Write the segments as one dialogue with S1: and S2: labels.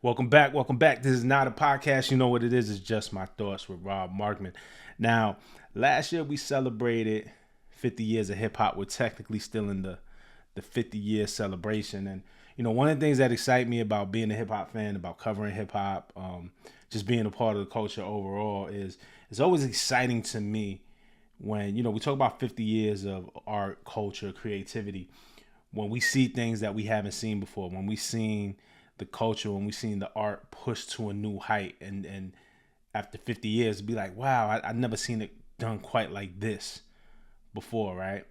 S1: Welcome back. Welcome back. This is not a podcast. You know what it is. It's just my thoughts with Markman. Now, last year we celebrated 50 years of hip hop. We're technically still in the 50-year celebration. And, one of the things that excite me about being a hip hop fan, about covering hip hop, just being a part of the culture overall is it's always exciting to me when, we talk about 50 years of art, culture, creativity, when we see things that we haven't seen before, when we've seen the culture, when we've seen the art pushed to a new height, and after 50 years be like, wow, I never seen it done quite like this before, right?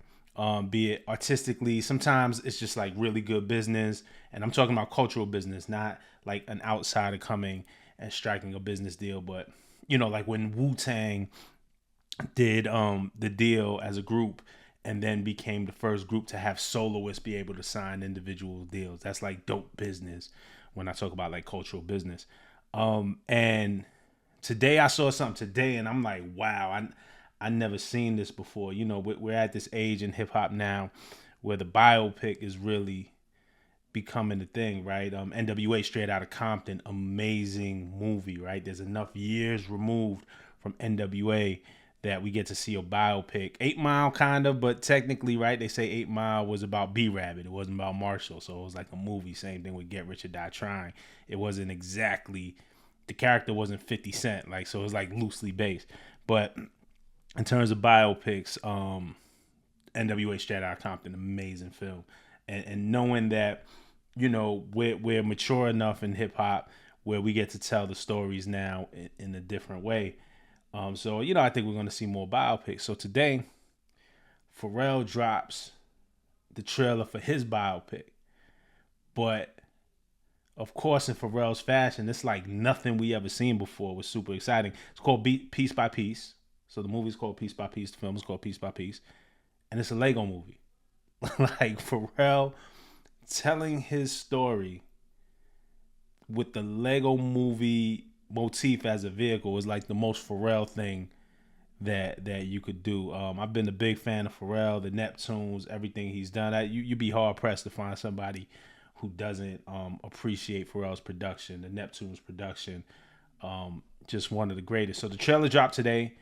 S1: Be it artistically, sometimes it's just like really good business, and I'm talking about cultural business, not like an outsider coming and striking a business deal, but like when Wu-Tang did the deal as a group and then became the first group to have soloists be able to sign individual deals. That's like dope business when I talk about like cultural business. And today I saw something today and I'm like, wow, I never seen this before. We're at this age in hip hop now where the biopic is really becoming the thing, right? NWA Straight Outta Compton, amazing movie, right? There's enough years removed from NWA that we get to see a biopic. 8 Mile kind of, but technically, right, they say 8 Mile was about B-Rabbit. It wasn't about Marshall, so it was like a movie. Same thing with Get Rich or Die Trying. It wasn't exactly, the character wasn't 50 Cent, like, so it was like loosely based. But in terms of biopics, NWA Straight Outta Compton, amazing film. And knowing that, we're mature enough in hip hop where we get to tell the stories now in a different way. So I think we're going to see more biopics. So today, Pharrell drops the trailer for his biopic. But, of course, in Pharrell's fashion, it's like nothing we ever seen before. It was super exciting. It's called Piece by Piece. So the movie's called Piece by Piece. The film is called Piece by Piece. And it's a Lego movie. Like Pharrell telling his story with the Lego movie motif as a vehicle is like the most Pharrell thing that you could do. I've been a big fan of Pharrell, the Neptunes, everything he's done. You'd be hard pressed to find somebody who doesn't appreciate Pharrell's production, the Neptunes production. Just one of the greatest. So the trailer dropped today.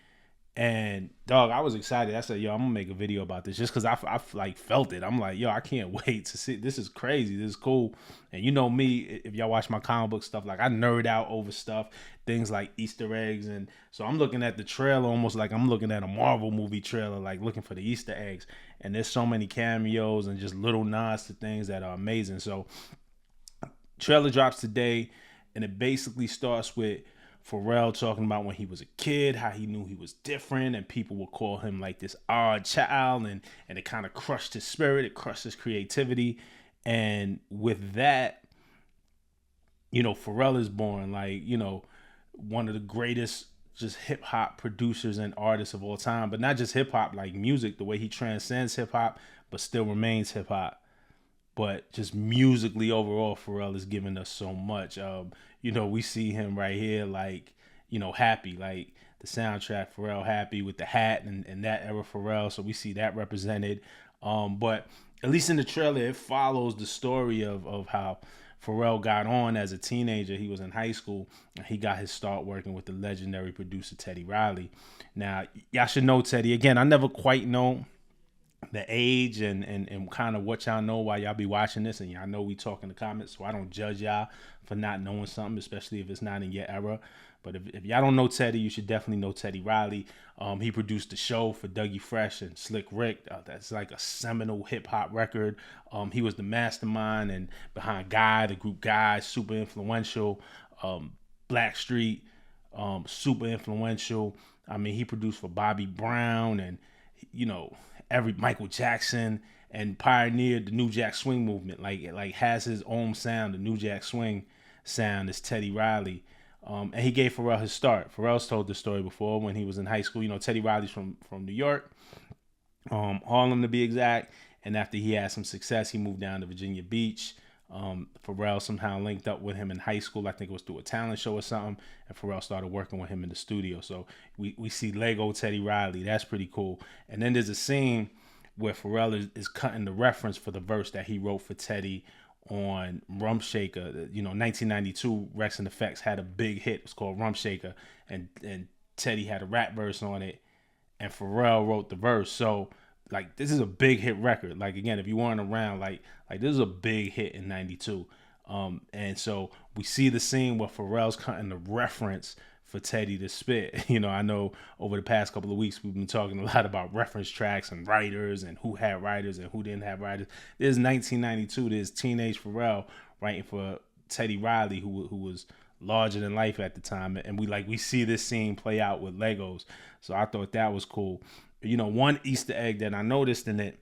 S1: And dog, I was excited. I said, yo, I'm gonna make a video about this just because I like felt it. I'm like, yo, I can't wait to see. This is crazy. This is cool. And you know me, if y'all watch my comic book stuff, like I nerd out over stuff, things like Easter eggs. And so I'm looking at the trailer almost like I'm looking at a Marvel movie trailer, like looking for the Easter eggs. And there's so many cameos and just little nods to things that are amazing. So trailer drops today, and it basically starts with Pharrell talking about when he was a kid, how he knew he was different, and people would call him like this odd child, and it kind of crushed his spirit, it crushed his creativity. And with that, Pharrell is born like, one of the greatest just hip hop producers and artists of all time, but not just hip hop, like music, the way he transcends hip hop, but still remains hip hop. But just musically overall, Pharrell is giving us so much. We see him right here, like, Happy, like the soundtrack, Pharrell Happy with the hat and that era Pharrell. So we see that represented. But at least in the trailer, it follows the story of how Pharrell got on as a teenager. He was in high school and he got his start working with the legendary producer Teddy Riley. Now, y'all should know Teddy. Again, I never quite know the age and kind of what y'all know while y'all be watching this, and y'all know we talk in the comments, so I don't judge y'all for not knowing something, especially if it's not in your era. But if y'all don't know Teddy, you should definitely know Teddy Riley. He produced the show for Dougie Fresh and Slick Rick. That's like a seminal hip hop record. He was the mastermind and behind Guy, the group Guy, super influential. Blackstreet, super influential. I mean, he produced for Bobby Brown and every Michael Jackson, and pioneered the New Jack Swing movement. Like has his own sound. The New Jack Swing sound is Teddy Riley. And he gave Pharrell his start. Pharrell's told this story before when he was in high school. Teddy Riley's from New York, Harlem to be exact. And after he had some success, he moved down to Virginia Beach. Pharrell somehow linked up with him in high school. I think it was through a talent show or something. And Pharrell started working with him in the studio. So we see Lego Teddy Riley. That's pretty cool. And then there's a scene where Pharrell is cutting the reference for the verse that he wrote for Teddy on Rum Shaker. 1992 Rex and Effects had a big hit. It was called Rum Shaker, and Teddy had a rap verse on it, and Pharrell wrote the verse. So like this is a big hit record. Like again, if you weren't around, like this is a big hit in '92. And so we see the scene where Pharrell's cutting the reference for Teddy to spit. I know over the past couple of weeks we've been talking a lot about reference tracks and writers and who had writers and who didn't have writers. There's 1992. There's teenage Pharrell writing for Teddy Riley, who was larger than life at the time, and we see this scene play out with Legos. So I thought that was cool. One Easter egg that I noticed in it.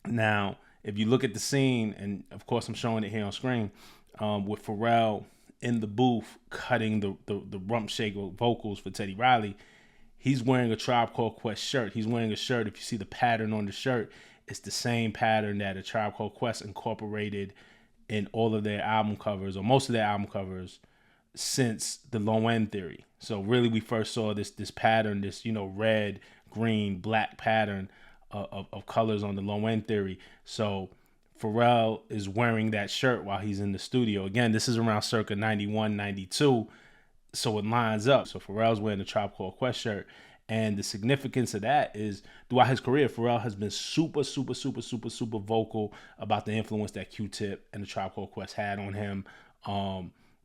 S1: Now, if you look at the scene, and of course I'm showing it here on screen, with Pharrell in the booth cutting the Rump Shaker vocals for Teddy Riley, he's wearing a Tribe Called Quest shirt. He's wearing a shirt. If you see the pattern on the shirt, it's the same pattern that a Tribe Called Quest incorporated in all of their album covers, or most of their album covers, since the Low End Theory. So really, we first saw this pattern, this red, green, black pattern of colors on the Low End Theory. So Pharrell is wearing that shirt while he's in the studio. Again, this is around circa 91, 92, so it lines up. So Pharrell's wearing the Tribe Called Quest shirt. And the significance of that is throughout his career, Pharrell has been super, super, super, super, super vocal about the influence that Q-Tip and the Tribe Called Quest had on him.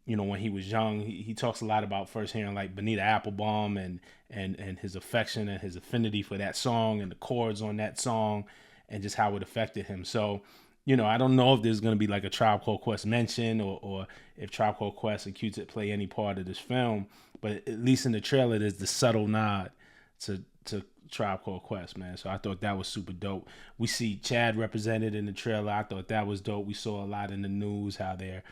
S1: When he was young, he talks a lot about first hearing like Bonita Applebaum and his affection and his affinity for that song and the chords on that song and just how it affected him. So, I don't know if there's going to be like a Tribe Called Quest mention or if Tribe Called Quest and Q-Tip play any part of this film, but at least in the trailer, there's the subtle nod to Tribe Called Quest, man. So I thought that was super dope. We see Chad represented in the trailer. I thought that was dope. We saw a lot in the news how they're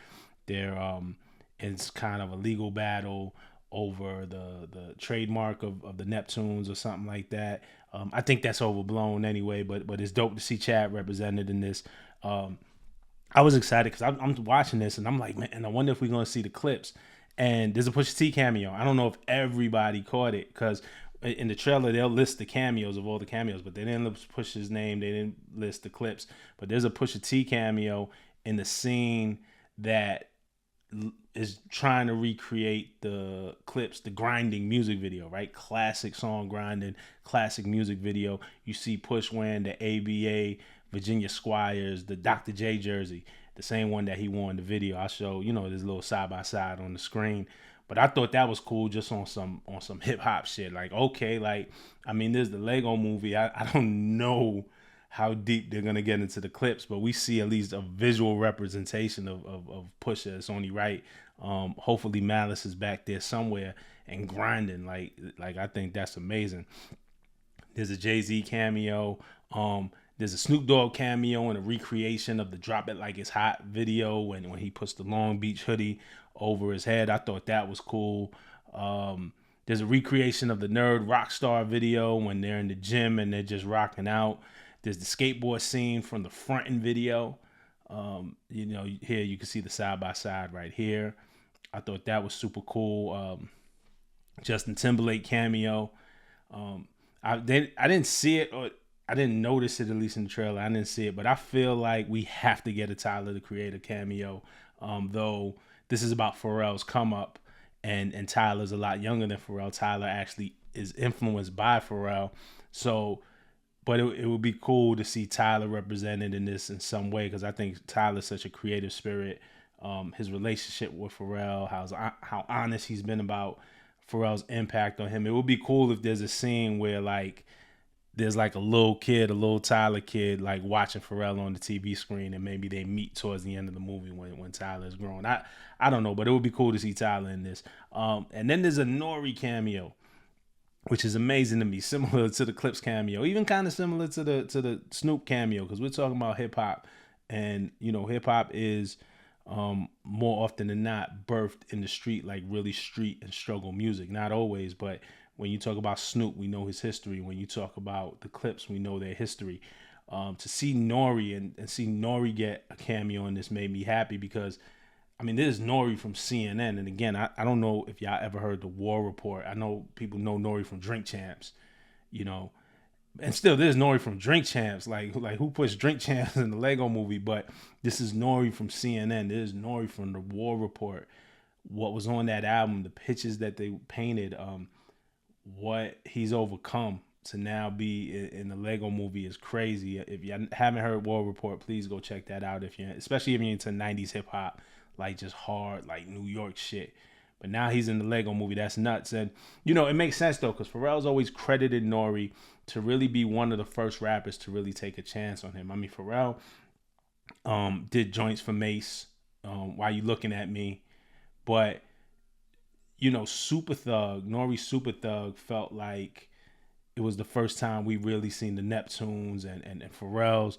S1: it's kind of a legal battle over the trademark of the Neptunes or something like that. I think that's overblown anyway, but it's dope to see Chad represented in this. I was excited because I'm watching this and I'm like, man, I wonder if we're going to see the clips. And there's a Pusha T cameo. I don't know if everybody caught it because in the trailer they'll list the cameos of all the cameos, but they didn't list Pusha's name. They didn't list the clips. But there's a Pusha T cameo in the scene that is trying to recreate the clips, the grinding music video, right? Classic song grinding, classic music video. You see Push wearing the ABA Virginia Squires, the Dr. J jersey, the same one that he wore in the video. I'll show, this little side by side on the screen. But I thought that was cool just on some hip hop shit. Like, okay, there's the Lego movie. I don't know how deep they're gonna get into the clips, but we see at least a visual representation of Pusha. It's only right. Hopefully Malice is back there somewhere and grinding. Like I think that's amazing. There's a Jay-Z cameo. There's a Snoop Dogg cameo and a recreation of the Drop It Like It's Hot video when he puts the Long Beach hoodie over his head. I thought that was cool. There's a recreation of the Nerd Rockstar video when they're in the gym and they're just rocking out. There's the skateboard scene from the frontin' video. Here you can see the side by side right here. I thought that was super cool. Justin Timberlake cameo. I didn't see it, or I didn't notice it, at least in the trailer. I didn't see it, but I feel like we have to get a Tyler the Creator cameo. Though this is about Pharrell's come up, and Tyler's a lot younger than Pharrell. Tyler actually is influenced by Pharrell, so. But it would be cool to see Tyler represented in this in some way because I think Tyler's such a creative spirit. His relationship with Pharrell, how honest he's been about Pharrell's impact on him. It would be cool if there's a scene where there's a little Tyler kid watching Pharrell on the TV screen, and maybe they meet towards the end of the movie when Tyler's grown. I don't know, but it would be cool to see Tyler in this. And then there's a Nori cameo, which is amazing to me, similar to the Clips cameo, even kind of similar to the Snoop cameo, because we're talking about hip hop, and hip hop is more often than not birthed in the street, like really street and struggle music. Not always, but when you talk about Snoop, we know his history. When you talk about the Clips, we know their history. To see Nori and see Nori get a cameo in this made me happy because this is Nori from CNN. And again, I don't know if y'all ever heard the War Report. I know people know Nori from Drink Champs, And still, there's Nori from Drink Champs. Like who puts Drink Champs in the Lego movie? But this is Nori from CNN. This is Nori from the War Report. What was on that album, the pictures that they painted, what he's overcome to now be in the Lego movie is crazy. If you haven't heard War Report, please go check that out. Especially if you're into 90s hip hop, like just hard, like New York shit. But now he's in the Lego movie. That's nuts. And, it makes sense, though, because Pharrell's always credited Nori to really be one of the first rappers to really take a chance on him. I mean, Pharrell did joints for Mace, Why You Looking At Me. But, Super Thug, Nori Super Thug felt like it was the first time we really seen the Neptunes and Pharrell's,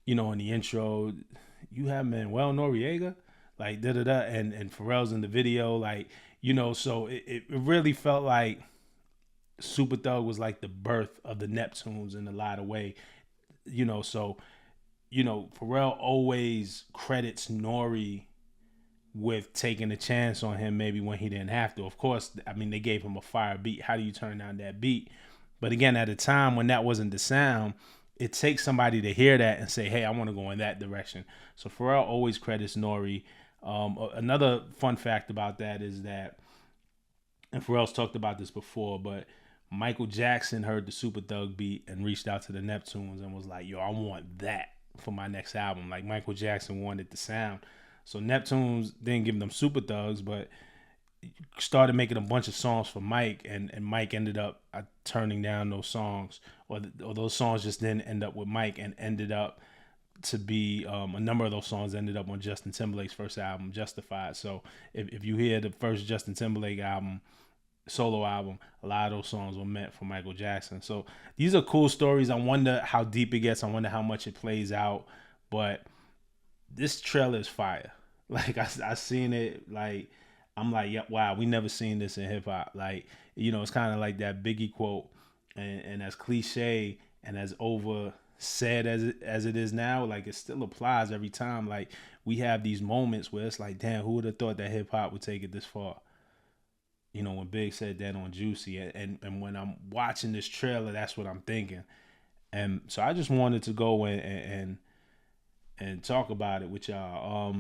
S1: in the intro, you have Manuel Noriega, like da-da-da, and Pharrell's in the video, like, so it really felt like Super Thug was like the birth of the Neptunes in a lot of way, so, Pharrell always credits Nori with taking a chance on him maybe when he didn't have to. Of course, I mean, they gave him a fire beat. How do you turn down that beat? But again, at a time when that wasn't the sound, it takes somebody to hear that and say, hey, I want to go in that direction. So Pharrell always credits Nori. Another fun fact about that is that, and Pharrell's talked about this before, but Michael Jackson heard the Super Thug beat and reached out to the Neptunes and was like, yo, I want that for my next album. Like Michael Jackson wanted the sound. So Neptunes didn't give them Super Thugs, but started making a bunch of songs for Mike, and Mike ended up turning down those songs, or those songs just didn't end up with Mike, and ended up to be a number of those songs ended up on Justin Timberlake's first album, Justified. So if you hear the first Justin Timberlake album, solo album, a lot of those songs were meant for Michael Jackson. So these are cool stories. I wonder how deep it gets. I wonder how much it plays out. But this trailer is fire. Like I seen it, like I'm like, yeah, wow, we never seen this in hip hop. Like, it's kind of like that Biggie quote, and as cliche and as over said as it is now, like it still applies every time. Like we have these moments where it's like, damn, who would have thought that hip hop would take it this far? When Big said that on Juicy, and when I'm watching this trailer, that's what I'm thinking. And so I just wanted to go and talk about it with y'all.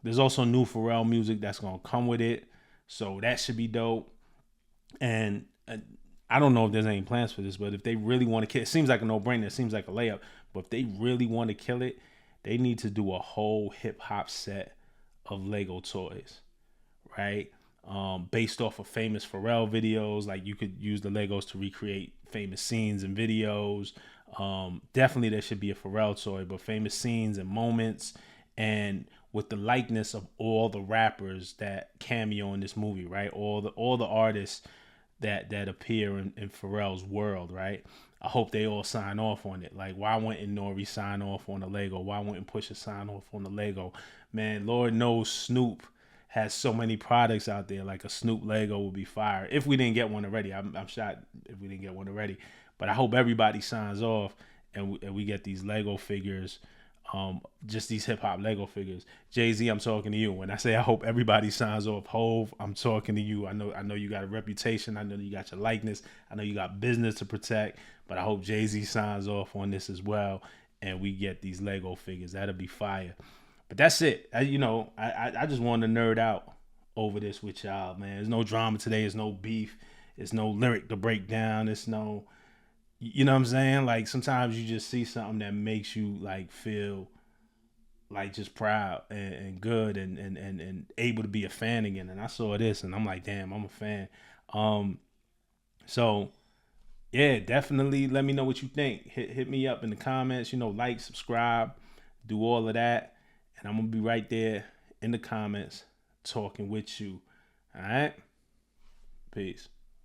S1: There's also new Pharrell music that's gonna come with it, so that should be dope. And I don't know if there's any plans for this, but if they really want to kill, it seems like a no-brainer. It seems like a layup. But if they really want to kill it, they need to do a whole hip hop set of Lego toys, right? Based off of famous Pharrell videos. Like you could use the Legos to recreate famous scenes and videos. Definitely there should be a Pharrell toy, but famous scenes and moments, and with the likeness of all the rappers that cameo in this movie, right? All the artists that appear in Pharrell's world, right? I hope they all sign off on it. Like, why wouldn't Nori sign off on the Lego? Why wouldn't Pusha sign off on the Lego? Man, Lord knows Snoop has so many products out there. Like a Snoop Lego would be fire. If we didn't get one already, I'm shocked if we didn't get one already. But I hope everybody signs off and we get these Lego figures, just these hip hop Lego figures. Jay-Z, I'm talking to you. When I say I hope everybody signs off, Hove, I'm talking to you. I know you got a reputation. I know you got your likeness. I know you got business to protect. But I hope Jay-Z signs off on this as well, and we get these Lego figures. That'll be fire. But that's it. I just wanted to nerd out over this with y'all, man. There's no drama today. There's no beef. There's no lyric to break down. There's no, you know what I'm saying? Like sometimes you just see something that makes you like feel like just proud and good and able to be a fan again. And I saw this and I'm like, damn, I'm a fan. So yeah, definitely let me know what you think. Hit me up in the comments, like, subscribe, do all of that. And I'm going to be right there in the comments talking with you. All right? Peace.